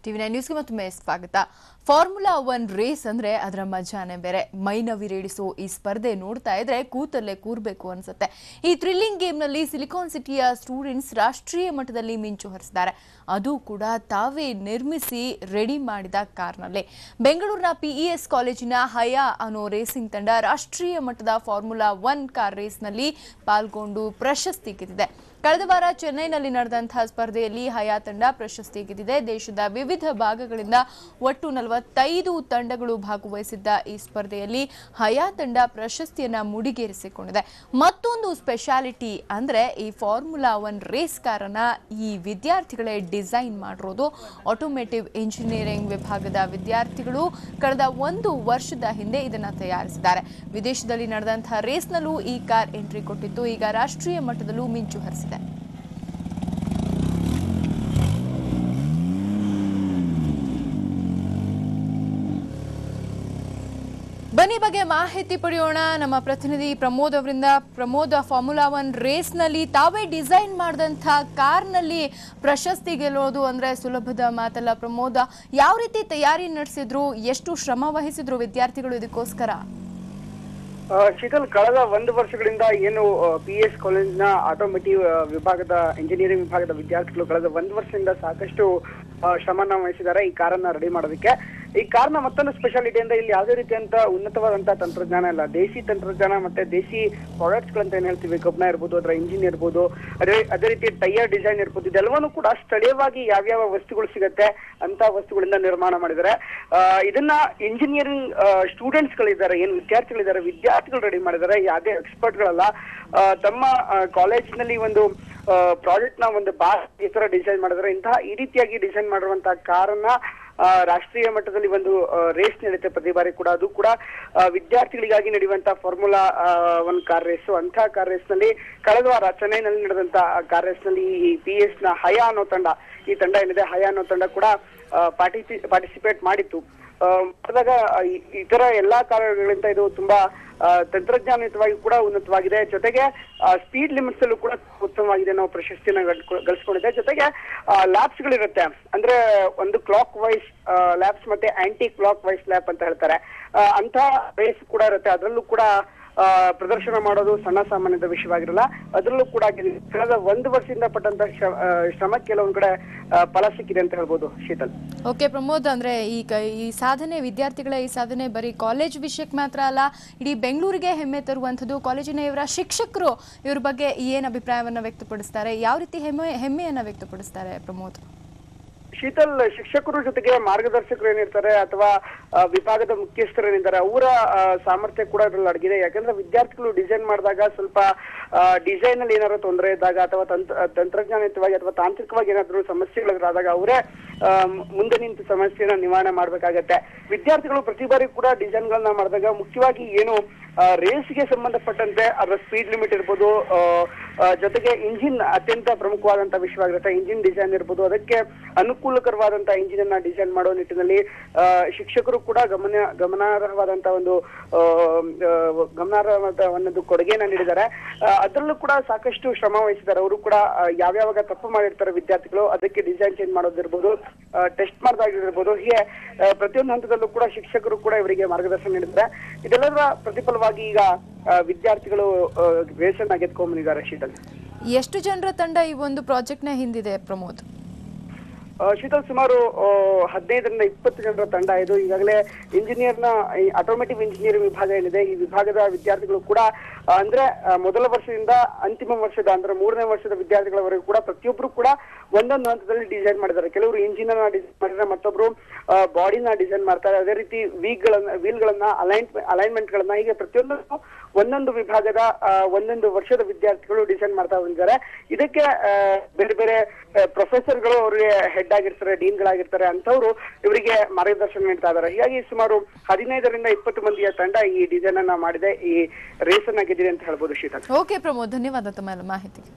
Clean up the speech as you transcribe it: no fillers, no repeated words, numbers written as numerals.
ಟಿವಿ9 ನ್ಯೂಸ್ಗೆ ಮತ್ತೊಮ್ಮೆ ಸ್ವಾಗತ. ಫಾರ್ಮುಲಾ 1 ರೇಸ್ ಅಂದ್ರೆ ಅದರ ಮಜಾನೇ ಬೇರೆ. ಮೈನವಿರೇಳಿಸೋ ಈ ಸ್ಪರ್ಧೆ ನೋಡ್ತಾ ಇದ್ರೆ ಕೂತಲ್ಲೇ ಕೂರ್ಬೇಕು ಅನ್ಸುತ್ತೆ. ಈ ಥ್ರಿಲ್ಲಿಂಗ್ ಗೇಮ್ನಲ್ಲಿ ಸಿಲಿಕಾನ್ ಸಿಟಿಯ ಸ್ಟೂಡೆಂಟ್ಸ್ ರಾಷ್ಟ್ರೀಯ ಮಟ್ಟದಲ್ಲಿ ಮಿಂಚು ಹರಿಸಿದ್ದಾರೆ. ಅದು ಕೂಡ ತಾವೇ ನಿರ್ಮಿಸಿ ರೆಡಿ ಮಾಡಿದ ಕಾರ್ನಲ್ಲಿ. ಬೆಂಗಳೂರಿನ PES ಕಾಲೇಜಿನ ಹಯಾ ಅನ್ನೋ ರೇಸಿಂಗ್ ತಂಡ ರಾಷ್ಟ್ರೀಯ ಮಟ್ಟದ ಫಾರ್ಮುಲಾ 1 ಕಾರ್ ರೇಸ್ನಲ್ಲಿ ಪಾಲ್ಗೊಂಡು ಪ್ರಶಸ್ತಿ ಗೆದ್ದಿದೆ. ಕಳೆದ ವಾರ ಚೆನ್ನೈನಲ್ಲಿ ನಡೆದಂತಹ ಸ್ಪರ್ಧೆಯಲ್ಲಿ ಹಯಾ ತಂಡ ಪ್ರಶಸ್ತಿ ಗೆದ್ದಿದೆ. ದೇಶದ ವಿವಿಧ ಭಾಗಗಳಿಂದ ಒಟ್ಟು 45 ತಂಡಗಳು ಭಾಗವಹಿಸಿದ್ದ ಈ ಸ್ಪರ್ಧೆಯಲ್ಲಿ ಹಯಾ ತಂಡ ಪ್ರಶಸ್ತಿಯನ್ನ ಮುಡಿಗೇರಿಸಿಕೊಂಡಿದೆ. ಮತ್ತೊಂದು ಸ್ಪೆಷಾಲಿಟಿ ಅಂದ್ರೆ ಈ ಫಾರ್ಮುಲಾ 1 ರೇಸ್ ಕಾರನ್ನ ಈ ವಿದ್ಯಾರ್ಥಿಗಳೇ ಡಿಸೈನ್ ಮಾಡಿರೋದು. ಆಟೋಮೇಟಿವ್ ಇಂಜಿನಿಯರಿಂಗ್ ವಿಭಾಗದ ವಿದ್ಯಾರ್ಥಿಗಳು ಕಳೆದ 1 ವರ್ಷದ ಹಿಂದೆ ಇದನ್ನ ತಯಾರಿಸಿದ್ದಾರೆ. ವಿದೇಶದಲ್ಲಿ ನಡೆದಂತಹ ರೇಸ್ನಲ್ಲೂ ಈ ಕಾರ್ ಎಂಟ್ರಿ ಕೊಟ್ಟಿತ್ತು. ಈಗ ರಾಷ್ಟ್ರೀಯ ಮಟ್ಟದಲ್ಲೂ ಮಿಂಚು ಹರಿಸಿದೆ. ಬನ್ನಿ ಬಗ್ಗೆ ಮಾಹಿತಿ ಪಡೆಯೋಣ ನಮ್ಮ ಪ್ರತಿನಿಧಿ ಪ್ರಮೋದ್ ಅವರಿಂದ. ಪ್ರಮೋದ್, ಫಾರ್ಮುಲಾ 1 ರೇಸ್ನಲ್ಲಿ ತಾವೇ ಡಿಸೈನ್ ಮಾಡಿದಂಥ ಕಾರ್ನಲ್ಲಿ ಪ್ರಶಸ್ತಿ ಗೆಲ್ಲೋದು ಅಂದ್ರೆ ಸುಲಭದ ಮಾತಲ್ಲ. ಪ್ರಮೋದ್, ಯಾವ ರೀತಿ ತಯಾರಿ ನಡೆಸಿದ್ರು, ಎಷ್ಟು ಶ್ರಮ ವಹಿಸಿದ್ರು ವಿದ್ಯಾರ್ಥಿಗಳು ಇದಕ್ಕೋಸ್ಕರ? ಶೀತಲ್, ಕಳೆದ 1 ವರ್ಷಗಳಿಂದ ಏನು PES ಕಾಲೇಜಿನ ಆಟೋಮೇಟಿವ್ ವಿಭಾಗದ ಇಂಜಿನಿಯರಿಂಗ್ ವಿಭಾಗದ ವಿದ್ಯಾರ್ಥಿಗಳು ಕಳೆದ 1 ವರ್ಷದಿಂದ ಸಾಕಷ್ಟು ಶ್ರಮನ ವಹಿಸಿದ್ದಾರೆ ಈ ಕಾರನ್ನ ರೆಡಿ ಮಾಡೋದಕ್ಕೆ. ಈ ಕಾರ್ನ ಮತ್ತೊಂದು ಸ್ಪೆಷಾಲಿಟಿ ಅಂದ್ರೆ ಇಲ್ಲಿ ಯಾವುದೇ ರೀತಿಯಂತ ಉನ್ನತವಾದಂತಹ ತಂತ್ರಜ್ಞಾನ ಇಲ್ಲ. ದೇಶಿ ತಂತ್ರಜ್ಞಾನ ಮತ್ತೆ ದೇಶಿ ಪ್ರಾಡಕ್ಟ್ಸ್ ಗಳಂತ ಏನ್ ಹೇಳ್ತೀವಿ, ಕಬ್ಬಿಣ ಇರ್ಬೋದು, ಅದರ ಇಂಜಿನ್ ಇರ್ಬೋದು, ಅದೇ ರೀತಿ ಟೈರ್ ಡಿಸೈನ್ ಇರ್ಬೋದು, ಇದೆಲ್ಲವನ್ನೂ ಕೂಡ ಸ್ಥಳೀಯವಾಗಿ ಯಾವ್ಯಾವ ವಸ್ತುಗಳು ಸಿಗುತ್ತೆ ಅಂತ ವಸ್ತುಗಳಿಂದ ನಿರ್ಮಾಣ ಮಾಡಿದ್ದಾರೆ. ಇದನ್ನ ಇಂಜಿನಿಯರಿಂಗ್ ಸ್ಟೂಡೆಂಟ್ಸ್ ಗಳಿದ್ದಾರೆ, ಏನ್ ವಿದ್ಯಾರ್ಥಿಗಳು ರೆಡಿ ಮಾಡಿದ್ದಾರೆ. ಯಾವುದೇ ಎಕ್ಸ್ಪರ್ಟ್ ಗಳಲ್ಲ. ತಮ್ಮ ಕಾಲೇಜಿನಲ್ಲಿ ಒಂದು ಪ್ರಾಜೆಕ್ಟ್ ನ ಒಂದು ಈ ತರ ಡಿಸೈನ್ ಮಾಡಿದ್ದಾರೆ. ಈ ರೀತಿಯಾಗಿ ಡಿಸೈನ್ ಮಾಡಿರುವಂತಹ ಕಾರನ್ನ ರಾಷ್ಟ್ರೀಯ ಮಟ್ಟದಲ್ಲಿ ಒಂದು ರೇಸ್ ನಡೆಯುತ್ತೆ ಪ್ರತಿ ಬಾರಿ ಕೂಡ. ಅದು ಕೂಡ ವಿದ್ಯಾರ್ಥಿಗಳಿಗಾಗಿ ನಡೆಯುವಂತಹ ಫಾರ್ಮುಲಾ 1 ಕಾರ್ ರೇಸ್. ಅಂತಹ ಕಾರ್ ರೇಸ್ ನಲ್ಲಿ ಕಳೆದ ವಾರ ಚೆನ್ನೈನಲ್ಲಿ ನಡೆದಂತಹ ಕಾರ್ ರೇಸ್ ನಲ್ಲಿ ಈ PES ನ ಹಯಾ ಅನ್ನೋ ತಂಡ, ಈ ತಂಡ ಏನಿದೆ ಹಯಾ ಅನ್ನೋ ತಂಡ ಕೂಡ ಪಾರ್ಟಿಸಿಪೇಟ್ ಮಾಡಿತ್ತು. ಮಾಡಿದಾಗ ಇತರ ಎಲ್ಲಾ ಕಾರಣಗಳಿಂದ ಇದು ತುಂಬಾ ತಂತ್ರಜ್ಞಾನಯುತವಾಗಿ ಕೂಡ ಉನ್ನತವಾಗಿದೆ. ಜೊತೆಗೆ ಸ್ಪೀಡ್ ಲಿಮಿಟ್ಸ್ ಅಲ್ಲೂ ಕೂಡ ಉತ್ತಮವಾಗಿದೆ. ನಾವು ಪ್ರಶಸ್ತಿನ ಗಳಿಸ್ಕೊಂಡಿದೆ. ಜೊತೆಗೆ ಲ್ಯಾಬ್ಸ್ ಗಳಿರುತ್ತೆ, ಅಂದ್ರೆ ಒಂದು ಕ್ಲಾಕ್ ವೈಸ್ ಲ್ಯಾಬ್ಸ್ ಮತ್ತೆ ಆಂಟಿ ಕ್ಲಾಕ್ ವೈಸ್ ಲ್ಯಾಬ್ ಅಂತ ಹೇಳ್ತಾರೆ. ಅಂತ ರೇಸ್ ಕೂಡ ಇರುತ್ತೆ. ಅದರಲ್ಲೂ ಕೂಡ ಪ್ರದರ್ಶನ ಮಾಡೋದು ಸಣ್ಣ ಸಾಮಾನ್ಯದ ವಿಷಯವಾಗಿರಲ್ಲ. ಅದರಲ್ಲೂ ಕೂಡ ಕಳೆದ 1 ವರ್ಷದಿಂದ ಪಟ್ಟಂತ ಶ್ರಮಕ್ಕೆ ಕೆಲವೊಂದು ಕಡೆ ಫಲ ಸಿಕ್ಕಿದೆ ಅಂತ ಹೇಳ್ಬೋದು. ಶೀತಲ್. ಓಕೆ ಪ್ರಮೋದ್, ಅಂದ್ರೆ ಈ ಸಾಧನೆ, ವಿದ್ಯಾರ್ಥಿಗಳ ಈ ಸಾಧನೆ ಬರೀ ಕಾಲೇಜ್ ವಿಷಯಕ್ಕೆ ಮಾತ್ರ ಅಲ್ಲ, ಇಡೀ ಬೆಂಗಳೂರಿಗೆ ಹೆಮ್ಮೆ ತರುವಂಥದ್ದು. ಕಾಲೇಜಿನ ಇವರ ಶಿಕ್ಷಕರು ಇವ್ರ ಬಗ್ಗೆ ಏನ್ ಅಭಿಪ್ರಾಯವನ್ನ ವ್ಯಕ್ತಪಡಿಸ್ತಾರೆ, ಯಾವ ರೀತಿ ಹೆಮ್ಮೆಯನ್ನ ವ್ಯಕ್ತಪಡಿಸ್ತಾರೆ ಪ್ರಮೋದ್? ಶೀತಲ್, ಶಿಕ್ಷಕರು ಜೊತೆಗೆ ಮಾರ್ಗದರ್ಶಕರು ಏನಿರ್ತಾರೆ ಅಥವಾ ವಿಭಾಗದ ಮುಖ್ಯಸ್ಥರು ಏನಿದ್ದಾರೆ ಅವರ ಸಾಮರ್ಥ್ಯ ಕೂಡ ಇದ್ರಲ್ಲಿ ಅಡಗಿದೆ. ಯಾಕಂದ್ರೆ ವಿದ್ಯಾರ್ಥಿಗಳು ಡಿಸೈನ್ ಮಾಡಿದಾಗ ಸ್ವಲ್ಪ ಡಿಸೈನ್ ಅಲ್ಲಿ ಏನಾದ್ರು ತೊಂದರೆ ಇದ್ದಾಗ ಅಥವಾ ತಂತ್ರಜ್ಞಾನಯುತವಾಗಿ ಅಥವಾ ತಾಂತ್ರಿಕವಾಗಿ ಏನಾದ್ರು ಸಮಸ್ಯೆಗಳಾದಾಗ ಅವರೇ ಮುಂದೆ ನಿಂತು ಸಮಸ್ಯೆನ ನಿವಾರಣೆ ಮಾಡ್ಬೇಕಾಗತ್ತೆ. ವಿದ್ಯಾರ್ಥಿಗಳು ಪ್ರತಿ ಬಾರಿ ಕೂಡ ಡಿಸೈನ್ ಗಳನ್ನ ಮಾಡಿದಾಗ ಮುಖ್ಯವಾಗಿ ಏನು ರೇಸ್ಗೆ ಸಂಬಂಧಪಟ್ಟಂತೆ ಅದರ ಸ್ಪೀಡ್ ಲಿಮಿಟ್ ಇರ್ಬೋದು, ಜೊತೆಗೆ ಇಂಜಿನ್ ಅತ್ಯಂತ ಪ್ರಮುಖವಾದಂತಹ ವಿಷಯವಾಗಿರುತ್ತೆ. ಇಂಜಿನ್ ಡಿಸೈನ್ ಇರ್ಬೋದು, ಅದಕ್ಕೆ ಅನುಕೂಲಕರವಾದಂತಹ ಇಂಜಿನ್ ಅನ್ನ ಡಿಸೈನ್ ಮಾಡೋ ನಿಟ್ಟಿನಲ್ಲಿ ಶಿಕ್ಷಕರು ಕೂಡ ಗಮನಾರ್ಹವಾದಂತಹ ಒಂದು ಕೊಡುಗೆಯನ್ನ ನೀಡಿದ್ದಾರೆ. ಅದರಲ್ಲೂ ಕೂಡ ಸಾಕಷ್ಟು ಶ್ರಮ ವಹಿಸಿದ್ದಾರೆ. ಅವರು ಕೂಡ ಯಾವ್ಯಾವಾಗ ತಪ್ಪು ಮಾಡಿರ್ತಾರೆ ವಿದ್ಯಾರ್ಥಿಗಳು, ಅದಕ್ಕೆ ಡಿಸೈನ್ ಚೇಂಜ್ ಮಾಡೋದಿರ್ಬೋದು, ಟೆಸ್ಟ್ ಮಾಡೋದಾಗಿರ್ಬೋದು, ಹೀಗೆ ಪ್ರತಿಯೊಂದು ಹಂತದಲ್ಲೂ ಕೂಡ ಶಿಕ್ಷಕರು ಕೂಡ ಇವರಿಗೆ ಮಾರ್ಗದರ್ಶನ ನೀಡಿದ್ದಾರೆ. ಇದೆಲ್ಲದರ ಪ್ರತಿಫಲವಾಗಿ ಈಗ ವಿದ್ಯಾರ್ಥಿಗಳು ರೇಸನ್ನ ಗೆದ್ಕೊಂಡ್ಬಂದಿದ್ದಾರೆ. ಶೀತಲ್, ಎಷ್ಟು ಜನರ ತಂಡ ಈ ಒಂದು ಪ್ರಾಜೆಕ್ಟ್ ನ ಹಿಂದಿದೆ ಪ್ರಮೋದ್? ಶೀತಲ್, ಸುಮಾರು 15ರಿಂದ 20 ಜನರ ತಂಡ ಇದು. ಈಗಾಗಲೇ ಆಟೋಮೇಟಿವ್ ಇಂಜಿನಿಯರಿಂಗ್ ವಿಭಾಗ ಏನಿದೆ, ಈ ವಿಭಾಗದ ವಿದ್ಯಾರ್ಥಿಗಳು ಕೂಡ ಅಂದ್ರೆ ಮೊದಲ ವರ್ಷದಿಂದ ಅಂತಿಮ ವರ್ಷದ ಅಂದ್ರೆ 3ನೇ ವರ್ಷದ ವಿದ್ಯಾರ್ಥಿಗಳವರೆಗೂ ಕೂಡ ಪ್ರತಿಯೊಬ್ರು ಕೂಡ ಒಂದೊಂದು ಹಂತದಲ್ಲಿ ಡಿಸೈನ್ ಮಾಡಿದ್ದಾರೆ. ಕೆಲವರು ಇಂಜಿನ್ ಅನ್ನ ಡಿಸೈನ್ ಮಾಡಿದ್ರೆ, ಮತ್ತೊಬ್ರು ಬಾಡಿನ ಡಿಸೈನ್ ಮಾಡ್ತಾರೆ. ಅದೇ ರೀತಿ ವೀಲ್ಗಳನ್ನ ಅಲೈನ್ಮೆಂಟ್ ಗಳನ್ನ, ಹೀಗೆ ಪ್ರತಿಯೊಂದು ಒಂದೊಂದು ವಿಭಾಗದ ಒಂದೊಂದು ವರ್ಷದ ವಿದ್ಯಾರ್ಥಿಗಳು ಡಿಸೈನ್ ಮಾಡ್ತಾ ಬಂದಿದ್ದಾರೆ. ಇದಕ್ಕೆ ಬೇರೆ ಬೇರೆ ಪ್ರೊಫೆಸರ್ಗಳು ಅವರಿಗೆ ಹೆಡ್ ಆಗಿರ್ತಾರೆ, ಡೀನ್ಗಳಾಗಿರ್ತಾರೆ, ಅಂತವ್ರು ಇವರಿಗೆ ಮಾರ್ಗದರ್ಶನ ನೀಡ್ತಾ ಇದ್ದಾರೆ. ಹೀಗಾಗಿ ಸುಮಾರು 15ರಿಂದ 20 ಮಂದಿಯ ತಂಡ ಈ ಡಿಸೈನ್ ಅನ್ನ ಮಾಡಿದೆ, ಈ ರೇಸ್ ಅನ್ನ ಗೆದ್ದಿದೆ ಅಂತ ಹೇಳ್ಬೋದು. ಶೀತಲ್. ಓಕೆ ಪ್ರಮೋದ್, ಧನ್ಯವಾದ ತಮ್ಮ ಮಾಹಿತಿಗೆ.